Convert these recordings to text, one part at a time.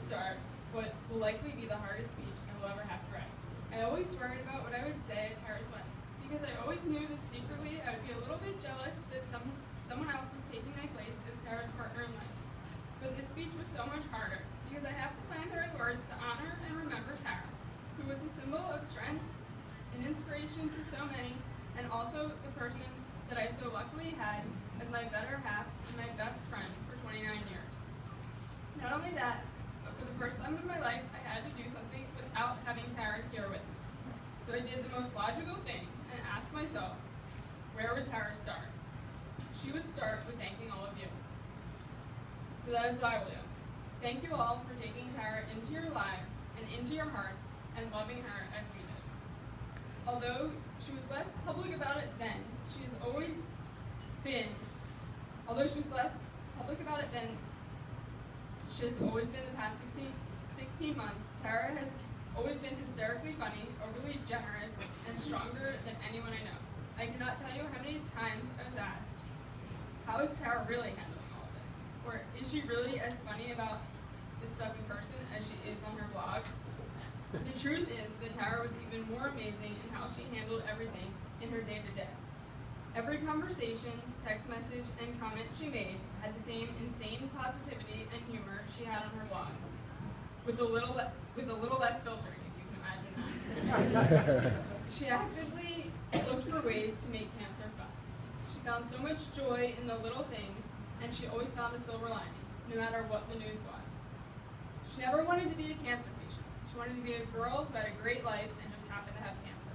start what will likely be the hardest speech I will ever have to write. I always worried about what I would say at Tara's wedding, because I always knew that secretly I would be a little bit jealous that someone else is taking my place as Tara's partner in life. But this speech was so much harder, because I have to find the right words to honor and remember Tara, who was a symbol of strength, an inspiration to so many, and also the person that I so luckily had as my better half and my best friend for 29 years. Not only that, but for the first time in my life, I had to do something without having Tara here with me. So I did the most logical thing and asked myself, where would Tara start? She would start with thanking all of you. So that is what I will do. Thank you all for taking Tara into your lives and into your hearts and loving her as we did. Although she was less public about it then, she has always been the past 16 months. Tara has always been hysterically funny, overly generous, and stronger than anyone I know. I cannot tell you how many times I was asked, how is Tara really handling all of this? Or is she really as funny about this stuff in person as she is on her blog? The truth is that Tara was even more amazing in how she handled everything in her day-to-day. Every conversation, text message, and comment she made had the same insane positivity and humor she had on her blog, with a little less filtering, if you can imagine that. She actively looked for ways to make cancer fun. She found so much joy in the little things, and she always found a silver lining, no matter what the news was. She never wanted to be a cancer patient. She wanted to be a girl who had a great life and just happened to have cancer.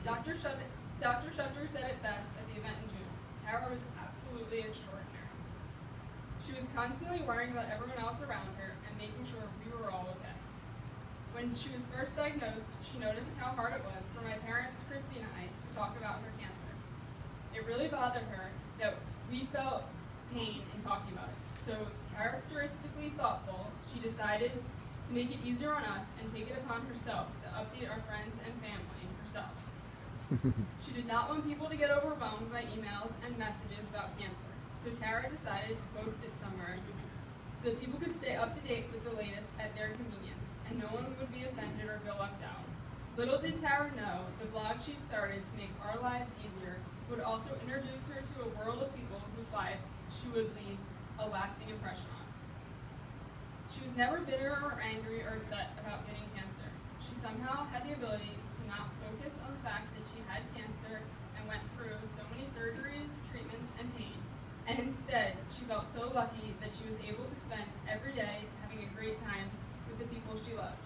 Dr. Schefter said it best at the event in June. Tara was absolutely extraordinary. She was constantly worrying about everyone else around her and making sure we were all okay. When she was first diagnosed, she noticed how hard it was for my parents, Christy and I, to talk about her cancer. It really bothered her that we felt pain in talking about it. So, characteristically thoughtful, she decided to make it easier on us and take it upon herself to update our friends and family herself. She did not want people to get overwhelmed by emails and messages about cancer, so Tara decided to post it somewhere so that people could stay up to date with the latest at their convenience, and no one would be offended or feel left out. Little did Tara know, the blog she started to make our lives easier would also introduce her to a world of people whose lives she would leave a lasting impression on. She was never bitter or angry or upset about getting cancer. She somehow had the ability to not focus on the fact that she had cancer and went through so many surgeries, treatments, and pain. And instead, she felt so lucky that she was able to spend every day having a great time with the people she loved.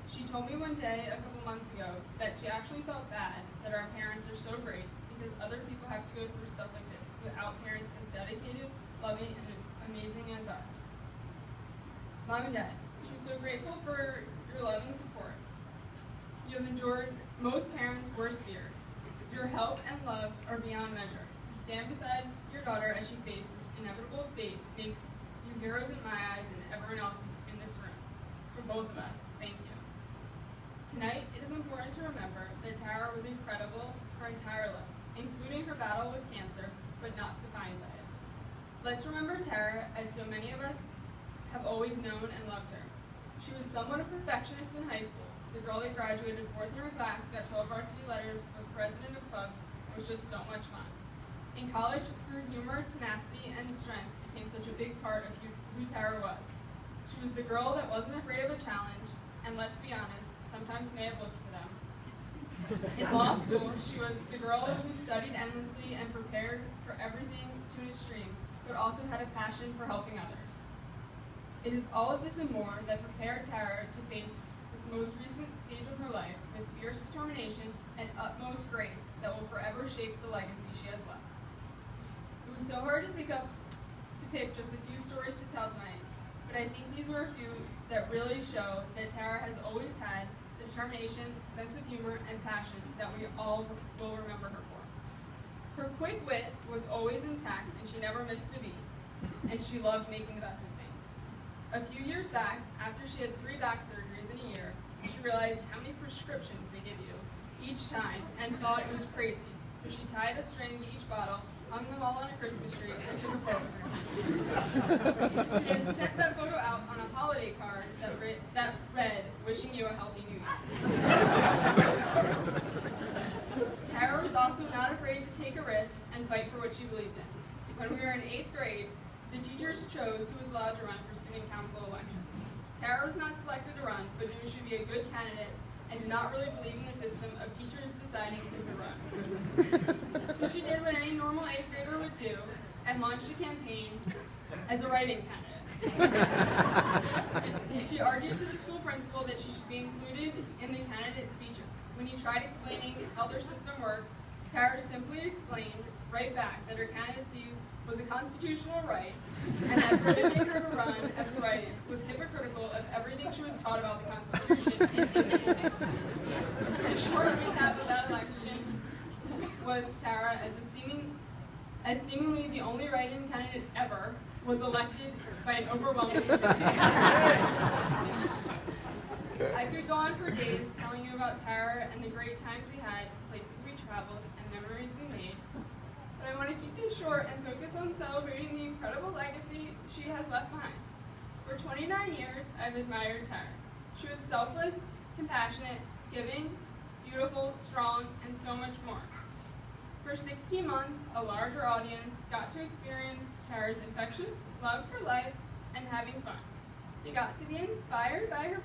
She told me one day a couple months ago that she actually felt bad that our parents are so great because other people have to go through stuff like this without parents as dedicated, loving, and amazing as ours. Mom and Dad, she was so grateful for your love and support. You have endured most parents' worst fears. Your help and love are beyond measure. To stand beside your daughter as she faces this inevitable fate makes you heroes in my eyes and everyone else's in this room. For both of us, thank you. Tonight, it is important to remember that Tara was incredible her entire life, including her battle with cancer, but not defined by it. Let's remember Tara as so many of us have always known and loved her. She was somewhat a perfectionist in high school. The girl that graduated 4th in her class, got 12 varsity letters, was president of clubs, and was just so much fun. In college, her humor, tenacity, and strength became such a big part of who Tara was. She was the girl that wasn't afraid of a challenge, and let's be honest, sometimes may have looked for them. In law school, she was the girl who studied endlessly and prepared for everything to an extreme, but also had a passion for helping others. It is all of this and more that prepared Tara to face this most recent stage of her life with fierce determination and utmost grace that will forever shape the legacy she has left. It was so hard to pick just a few stories to tell tonight, but I think these were a few that really show that Tara has always had the determination, sense of humor, and passion that we all will remember her for. Her quick wit was always intact, and she never missed a beat, and she loved making the best of things. A few years back, after she had 3 back surgeries in a year, she realized how many prescriptions they give you each time and thought it was crazy. So she tied a string to each bottle, hung them all on a Christmas tree, and took a photo. She then sent that photo out on a holiday holiday card that read, "Wishing you a healthy new year." Tara was also not afraid to take a risk and fight for what she believed in. When we were in 8th grade, the teachers chose who was allowed to run for student council elections. Tara was not selected to run, but knew she would be a good candidate and did not really believe in the system of teachers deciding who to run. So she did what any normal 8th grader would do and launched a campaign as a write-in candidate. She argued to the school principal that she should be included in the candidate speeches. When he tried explaining how their system worked, Tara simply explained right back that her candidacy was a constitutional right and that prohibiting her to run as a write-in was hypocritical of everything she was taught about the Constitution in his school. The short recap of that election was Tara, as seemingly the only write-in candidate ever, was elected by an overwhelming majority. I could go on for days telling you about Tara and the great times we had, places we traveled, and memories we made. But I want to keep this short and focus on celebrating the incredible legacy she has left behind. For 29 years, I've admired Tara. She was selfless, compassionate, giving, beautiful, strong, and so much more. For 16 months, a larger audience got to experience Tara's infectious love for life and having fun. They got to be inspired by her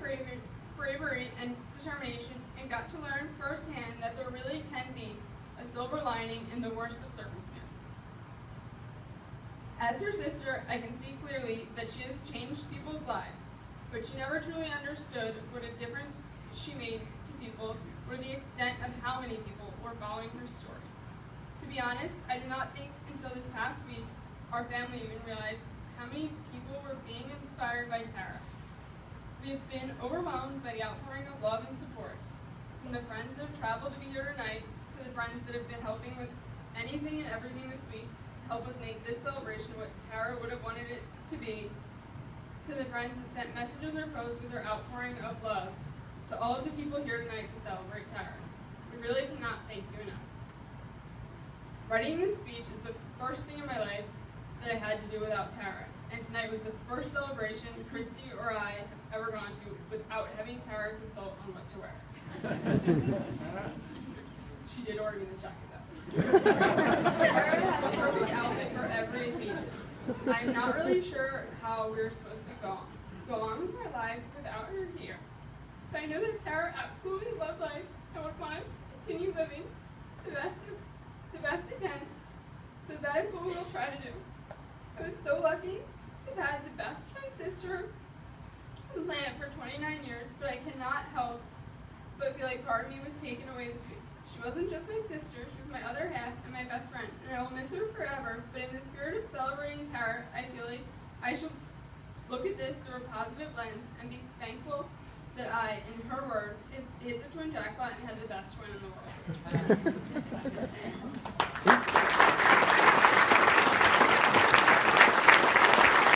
bravery and determination and got to learn firsthand that there really can be a silver lining in the worst of circumstances. As her sister, I can see clearly that she has changed people's lives, but she never truly understood what a difference she made to people or the extent of how many people were following her story. To be honest, I did not think until this past week our family even realized how many people were being inspired by Tara. We have been overwhelmed by the outpouring of love and support, from the friends that have traveled to be here tonight to the friends that have been helping with anything and everything this week to help us make this celebration what Tara would have wanted it to be, to the friends that sent messages or posts with their outpouring of love, to all of the people here tonight to celebrate Tara. We really cannot thank you enough. Writing this speech is the first thing in my life that I had to do without Tara, and tonight was the first celebration Christy or I have ever gone to without having Tara consult on what to wear. She did order me this jacket though. Tara has a perfect outfit for every occasion. I'm not really sure how we're supposed to go on with our lives without her here. But I know that Tara absolutely loved life and would want us to continue living the best we can. So that is what we will try to do. I was so lucky to have had the best twin sister on the planet for 29 years, but I cannot help but feel like part of me was taken away this week. She wasn't just my sister, she was my other half and my best friend, and I will miss her forever, but in the spirit of celebrating Tara, I feel like I should look at this through a positive lens and be thankful that I, in her words, hit the twin jackpot and had the best twin in the world.